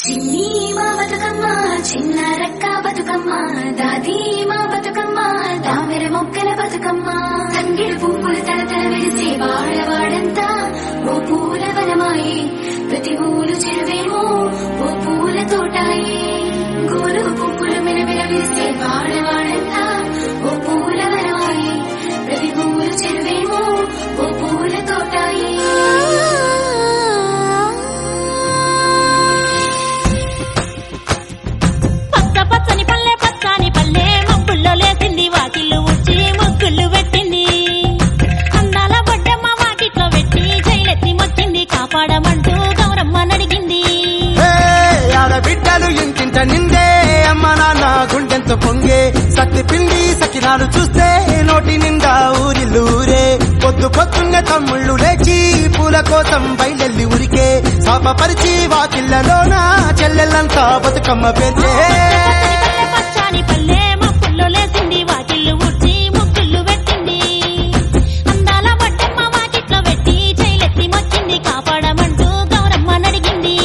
చిన్ని మా బతుకమ్మ చిన్న రక్క బతుకమ్మ దాది మా బతుకమ్మ దామెర మొక్కల బతుకమ్మ తంగిడు పువ్వులు తలతల వెలిసి వాడవాడంతా ఓ పూల వనమాయే ప్రతి ఊరు చెరువేమో ఓ పూల తోటాయే గోరు పువ్వులు మెలమెల వెలిస్తే వాడవాడంతా ఓ పూల వనమాయే ప్రతి ఊరు చెరువేమో ఓ పూల తోటాయే పచ్చని పల్లె పచ్చని పల్లె మబ్బుల్లో లేసింది వాకిళ్ళు ఊడ్చి ముగ్గులు పెట్టింది అందాల బొడ్డమ్మ వాకిట్లో పెట్టి జైలెత్తి మొక్కింది కాపాడమంటూ గౌరమ్మ నడిగింది ఆడబిడ్డలు ఇంటింట నిందే అమ్మ నాన్న గుండెంతో పొంగే సత్తి పిండి సకినాలు చూస్తే నోటి నిండా ఊరిల్లూరే పొద్దు పొద్దున్నే తమ్ముళ్ళు లేచి పూల కోసం బయలెల్లి ఉరికే శాపపరిచి వాకిళ్లలోన చెల్లెళ్ళంతా బతుకమ్మ పేర్చే పచ్చని పల్లె మబ్బుల్లో లేసింది వాకిళ్ళు ఊడ్చి ముగ్గులు పెట్టింది అందాల బొడ్డమ్మ వాకిట్లో పెట్టి జైలెత్తి మొక్కింది కాపాడమంటూ గౌరమ్మ నడిగింది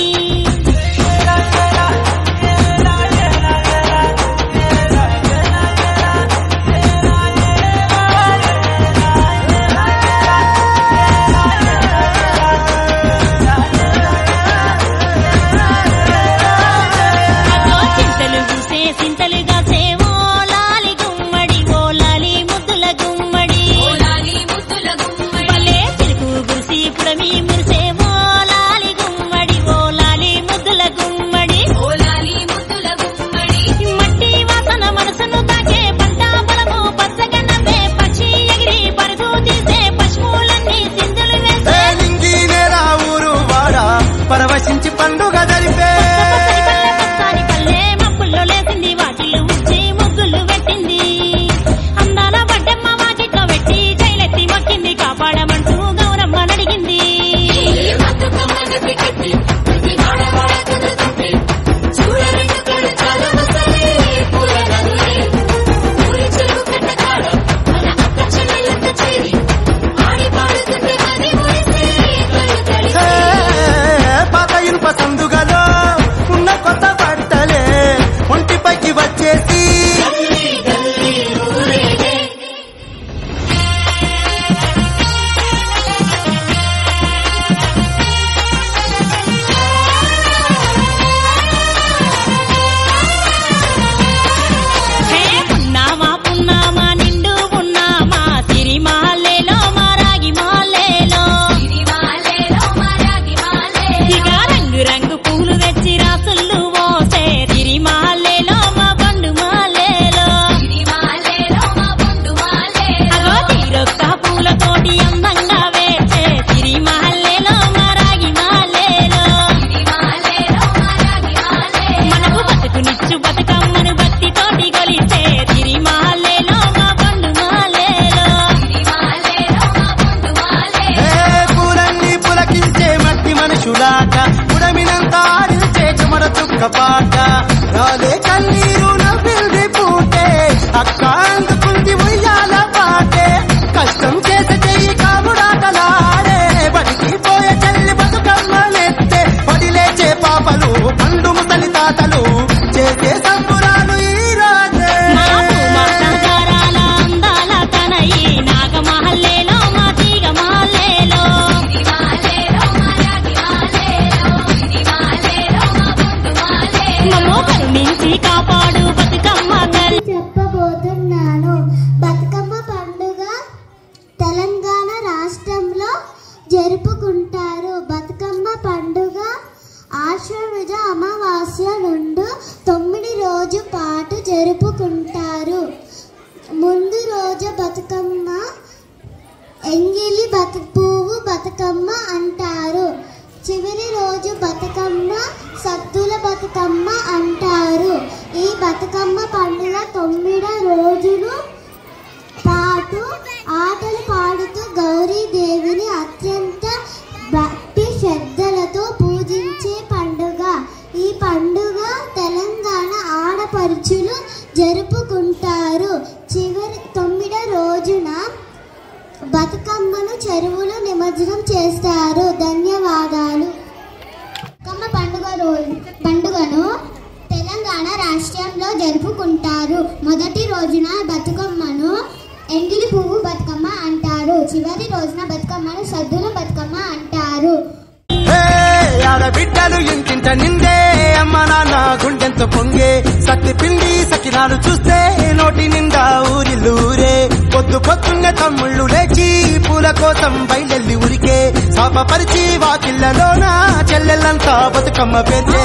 పరవశించి పండుగ జరిపే పచ్చని పల్లె మబ్బుల్లో లేసింది వాకిళ్ళు ఊడ్చి ముగ్గులు పెట్టింది అందాల బొడ్డమ్మ వాకిట్లో పెట్టి జైలెత్తి మొక్కింది కాపాడమంటూ గౌరమ్మ నడిగింది సందుగలో ఉన్న కొత్త బట్టలే ఒంటిపైకి వచ్చేసి పున్నామా పున్నామా నిండు పున్నామా సిరిమాలేలో మారాగి మాలేలో ఇక రంగు రంగు పూలు తెచ్చి రాసుళ్ళు మోసే సిరిమాలేలో మా బండు మాలేలో అగో తీరొక్క పూలతోటి అందంగా వేసే సిరిమాలేలో మారాగి మాలేలో మనకు బతుకునిచ్చు బతుకమ్మను భక్తితోటి గొలిసే సిరిమాలేలో మా బండు మాలేలో పూలన్నీ పులకించే మట్టి మనుషులాట ఉడమినంత ఆడించే చెమర చుక్క పాట రాలే కన్నీరు నవ్వింది పూటే అక్క అందుకుంది ఉయ్యాల పాటే కష్టం చేసే చెయ్యి కాముడాటలాడే బడికి పోయే చెల్లి బతుకమ్మ నెత్తే పడిలేచే పాపలు పండు ముసలి తాతలు చేసే సంబురాలు ఈ రాజే మా సంసారాల అందాల తనయి నాగమహల్లేలో మా తీగ మాలేలో మమ్మో కరుణించి కాపాడు బతుకమ్మ తల్లి చెప్పబోతున్నాను. బతుకమ్మ పండుగ తెలంగాణ రాష్ట్రంలో జరుపుకుంటారు. బతుకమ్మ పండుగ ఆశ్వయుజ అమావాస్య నుండి 9 రోజు పాటు జరుపుకుంటారు. ముందు రోజు బతుకమ్మ ఎంగిలి పువ్వు బతుకమ్మ అంటారు. చివరి రోజు బతుకమ్మ సద్దుల బతుకమ్మ అంటారు. ఈ బతుకమ్మ పండుగ 9 రోజులు పాటు ఆటలు పాడుతూ గౌరీదేవిని అత్యంత భక్తి శ్రద్ధలతో పూజించే పండుగ. ఈ పండుగ తెలంగాణ ఆడపడుచులు జరుపుకుంటారు. చివరి 9 రోజున బతుకమ్మను చెరువులో నిమజ్జనం చేస్తారు. ధన్యవాదాలు. బతుకమ్మ పండుగ మొదటి రోజున బతుకమ్మను ఎంగిలి పువ్వు బతుకమ్మ అంటారు. చివరి రోజున బతుకమ్మను సద్దుల బతుకమ్మ అంటారు. ఆడబిడ్డలు ఇంటింట నిండే అమ్మ నాన్న గుండెంతో పొంగే సత్తి పిండి సకినాలు చూస్తే నోటి నిండా ఊరిల్లూరే. పొద్దున్నే తమ్ముళ్ళు లేచి పూల కోసం బయలెల్లి ఉరికే సాపపరిచి వాకిళ్లలోన చెల్లెళ్ళంతా బతుకమ్మ పేర్చే.